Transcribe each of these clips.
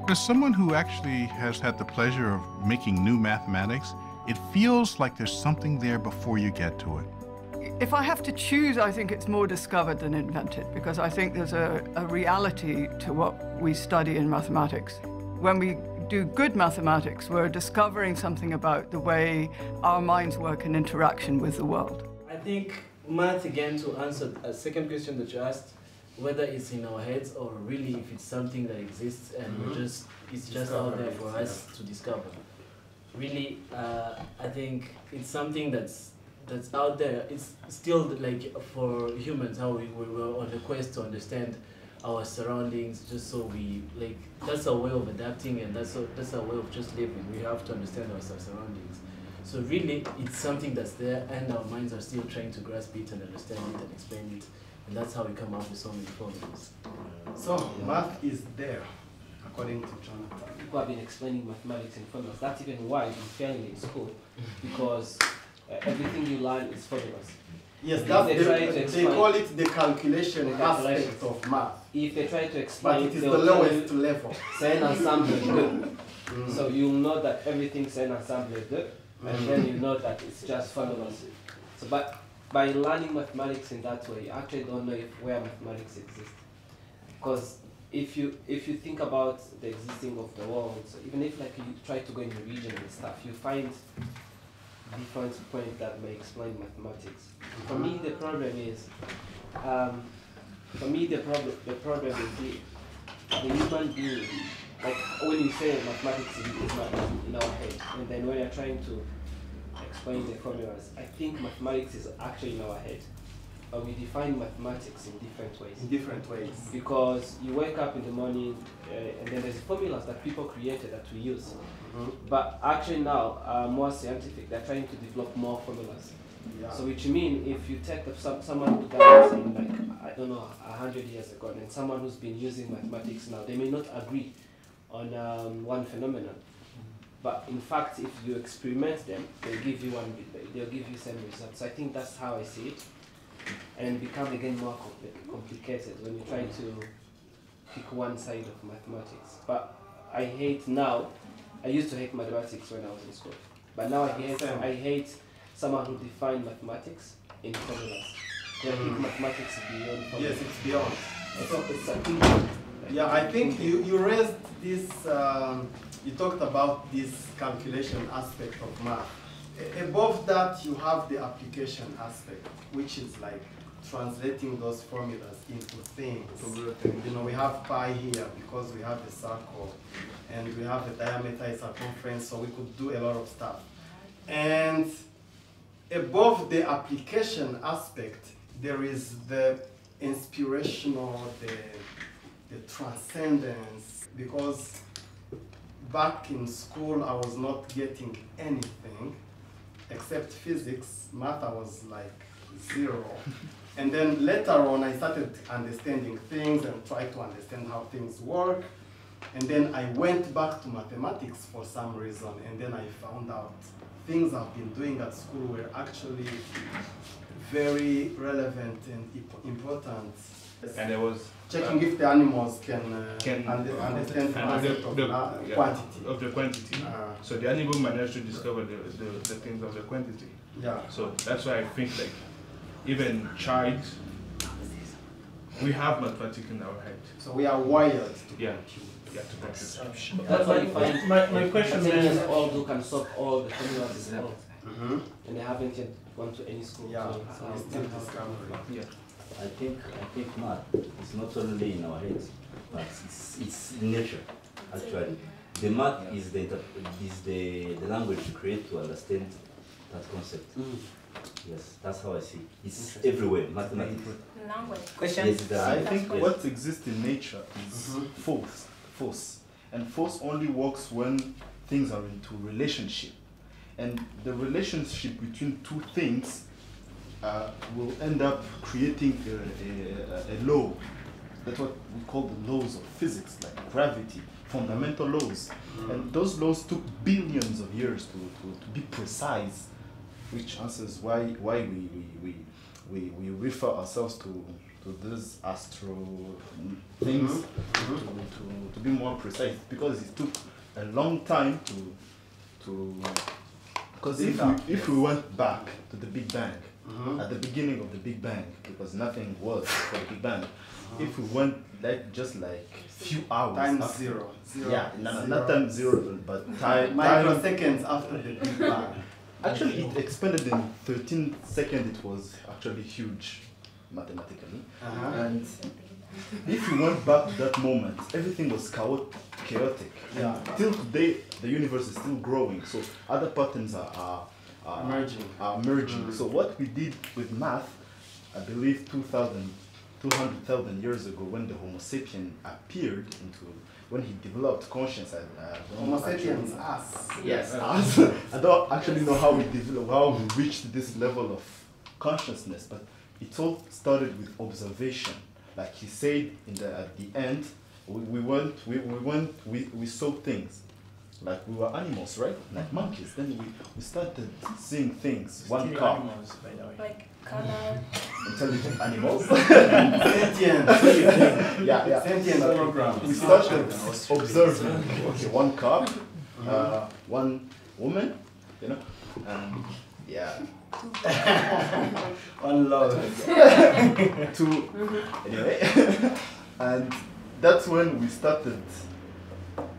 As someone who actually has had the pleasure of making new mathematics, it feels like there's something there before you get to it. If I have to choose, I think it's more discovered than invented, because I think there's a reality to what we study in mathematics. When we do good mathematics, we're discovering something about the way our minds work in interaction with the world. I think math, again, to answer a second question that you asked, whether it's in our heads or really if it's something that exists and it's just out there for us to discover. Really, I think it's something that's out there. It's still like for humans, how we were on a quest to understand our surroundings, just so we like, that's our way of adapting, and that's our way of just living. We have to understand our surroundings. So really, it's something that's there, and our minds are still trying to grasp it and understand it and explain it, and that's how we come up with so many formulas. So math is there, according to Jonathan. People have been explaining mathematics in formulas. That's even why you fail in school, because everything you learn is formulas. Yes, they call it the calculation aspect of math. If they try to explain, but it is the lowest level. C'est un ensemble de. So you'll know that everything's an ensemble de, and then you know that it's just formulas. So, but by learning mathematics in that way, you actually don't know where mathematics exists. Because if you think about the existing of the world, so even if like you try to go in the region and stuff, you find different points that may explain mathematics. For me, the problem is, the problem is the human being. Like when you say mathematics is not in our head, and then when you're trying to explain the formulas, I think mathematics is actually in our head. But we define mathematics in different ways. In different ways. Because you wake up in the morning, and then there's formulas that people created that we use. But actually now, more scientific, they're trying to develop more formulas. Yeah. So which means if you take someone who died in like, I don't know, 100 years ago, and someone who's been using mathematics now, they may not agree on one phenomenon. But in fact, if you experiment them, they'll give you same results. So I think that's how I see it. And become again more complicated when you try to pick one side of mathematics. But I hate now, I used to hate mathematics when I was in school. But now I hate someone who defines mathematics in formulas. They think mathematics is beyond formulas. Yes, it's beyond. It's a thing. Yeah, I think you raised this, you talked about this calculation aspect of math. Above that, you have the application aspect, which is like translating those formulas into things. You know, we have pi here because we have a circle, and we have a diameter, a circumference, so we could do a lot of stuff. And above the application aspect, there is the inspirational, the transcendence, because back in school, I was not getting anything except physics. Math, I was like 0. And then later on, I started understanding things and tried to understand how things work. And then I went back to mathematics for some reason, and then I found out things I've been doing at school were actually very relevant and important. And there was checking if the animals can understand the concept of quantity. Of the quantity. So the animal managed to discover the things of the quantity. Yeah. So that's why I think like even child, we have mathematics in our head. So we are wired to compute. Yeah, to compute. That's why you find my question is all who can solve all the formulas in the world. And they haven't yet gone to any school. Yeah, so it's still discovery. Yeah. I think math is not only in our heads, but it's in nature, actually. The math is the language you create to understand that concept. Yes, that's how I see it. It's everywhere, mathematics. Language. Question? Yes, I think what exists in nature is force. And force only works when things are into relationship. And the relationship between two things will end up creating a law. That's what we call the laws of physics, like gravity, fundamental laws. And those laws took billions of years to be precise, which answers why we refer ourselves to these astro things, to be more precise, because it took a long time to because if we went back to the Big Bang, at the beginning of the Big Bang, because nothing was for the Big Bang, if we went just like few hours Time after, zero. yeah, not time zero, but time microseconds after the Big Bang. Actually, it expanded in 13 seconds. It was actually huge mathematically. And if you went back to that moment, everything was chaotic. Yeah. Till today, the universe is still growing. So other patterns are emerging. So what we did with math, I believe 200,000 years ago, when the Homo sapien appeared when he developed conscience, Homo sapiens, us. Yes, us. I don't actually know how we reached this level of consciousness, but it all started with observation. Like he said at the end, we saw things. Like we were animals, right? Like monkeys. Then we started seeing things. One car. Animals, by the way. Like color. Intelligent animals. Sentient. Yeah. Sentient program. We started observing. Okay, one car, one woman, and yeah. One love. Two. Anyway, and that's when we started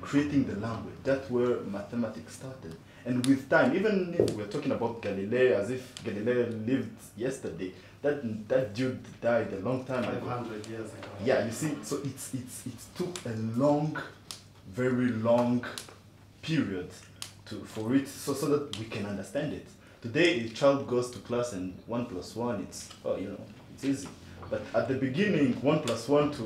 creating the language. That's where mathematics started. And with time, even if we're talking about Galileo as if Galileo lived yesterday, that dude died a long time ago. 500 years ago. Yeah, you see, so it took a long, very long period for it so that we can understand it. Today, a child goes to class and 1 + 1, it's easy. But at the beginning, 1 + 1 to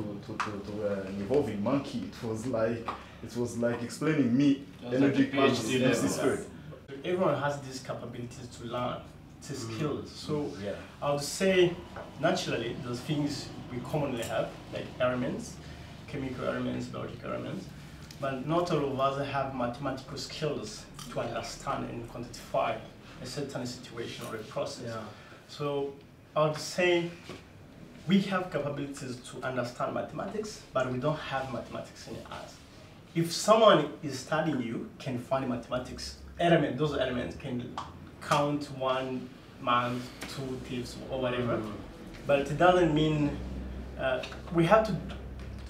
an evolving monkey, it was like explaining me energy PhD squared. Everyone has these capabilities to learn, these skills. So I would say, naturally, those things we commonly have, like elements, chemical elements, biological elements, but not all of us have mathematical skills to understand and quantify a certain situation or a process. Yeah. So I would say we have capabilities to understand mathematics, but we don't have mathematics in us. If someone is studying you, can find mathematics element, those elements can count 1 month, 2 thieves, or whatever. But it doesn't mean we have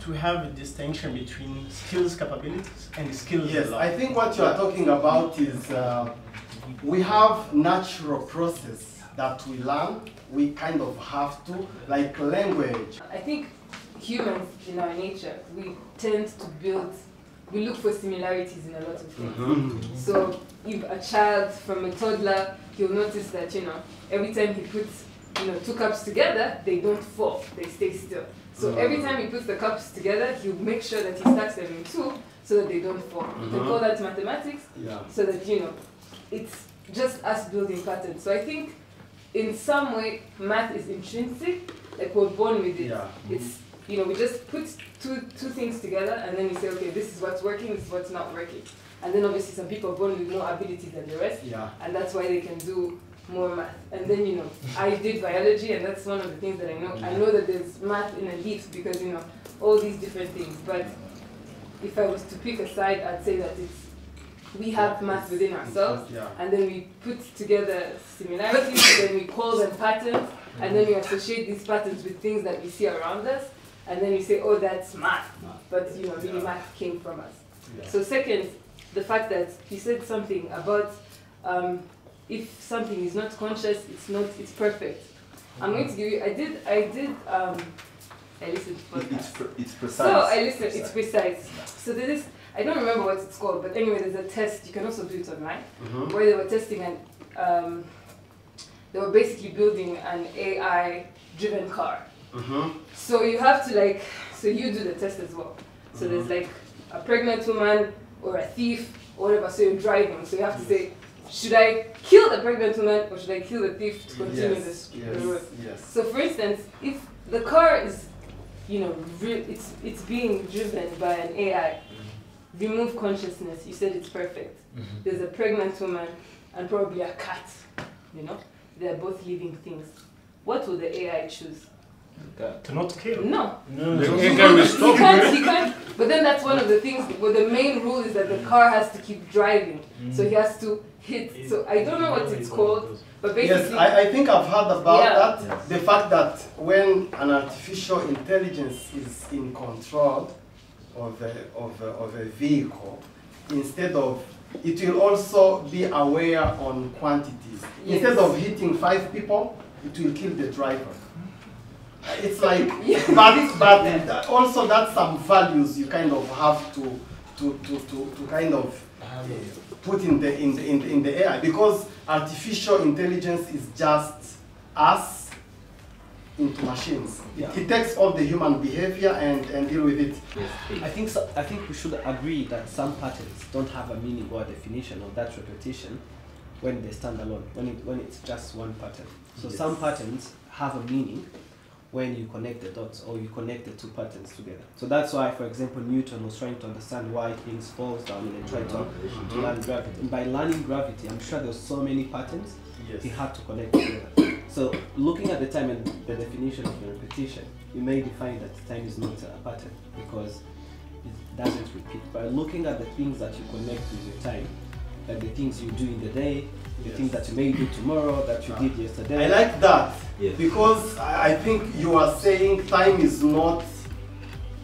to have a distinction between skills capabilities and skills. Yes, I think what you are talking about is we have natural process that we learn. We kind of have to, like language. I think humans in our nature, we tend to we look for similarities in a lot of things. So if a child from a toddler, he'll notice that, every time he puts, 2 cups together, they don't fall, they stay still. So every time he puts the cups together, he'll make sure that he stacks them in 2 so that they don't fall. We call that mathematics, so that, it's just us building patterns. So I think in some way, math is intrinsic, like we're born with it. It's, we just put two things together and then we say, okay, this is what's working, this is what's not working. And then obviously some people are born with more abilities than the rest, and that's why they can do more math. And then, I did biology, and that's one of the things that I know. I know that there's math in a leaf because, all these different things. But if I was to pick a side, I'd say that we have math within ourselves, and then we put together similarities, then we call them patterns, and then we associate these patterns with things that we see around us, and then we say, oh, that's math, but really math came from us. So second, the fact that he said something about if something is not conscious, it's perfect. I'm going to give you, I listened to podcasts. It's precise. So I listened, it's precise. So there is, I don't remember what it's called, but anyway, there's a test, you can also do it online, where they were testing they were basically building an AI-driven car. So you have to so you do the test as well. So there's like a pregnant woman or a thief or whatever, so you're driving. So you have to say, should I kill the pregnant woman or should I kill the thief to continue the road? So for instance, if the car is, it's being driven by an AI, remove consciousness, you said it's perfect. There's a pregnant woman and probably a cat, they're both living things. What will the AI choose? To not kill? No. He can't. But then that's one of the things, well, the main rule is that the car has to keep driving. So he has to hit, so I don't know what it's called, but basically... Yes, I think I've heard about that. The fact that when an artificial intelligence is in control of a vehicle, instead of, it will also be aware on quantities. Yes. Instead of hitting 5 people, it will kill the driver. It's like, but also that's some values you kind of have to kind of put in the AI, because artificial intelligence is just us into machines. It takes all the human behavior and deal with it. I think we should agree that some patterns don't have a meaning or a definition of that repetition when they stand alone, when it's just one pattern. So some patterns have a meaning when you connect the dots or you connect the 2 patterns together. So that's why, for example, Newton was trying to understand why things fall down and then try to learn gravity. And by learning gravity, I'm sure there's so many patterns he had to connect together. So looking at the time and the definition of the repetition, you may define that time is not a pattern because it doesn't repeat. But looking at the things that you connect with your time, like the things you do in the day, the things that you may do tomorrow, that you did yesterday. I like that, because I think you are saying time is not,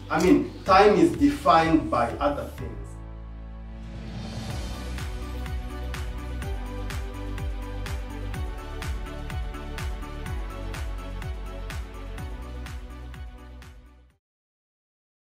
I mean, time is defined by other things.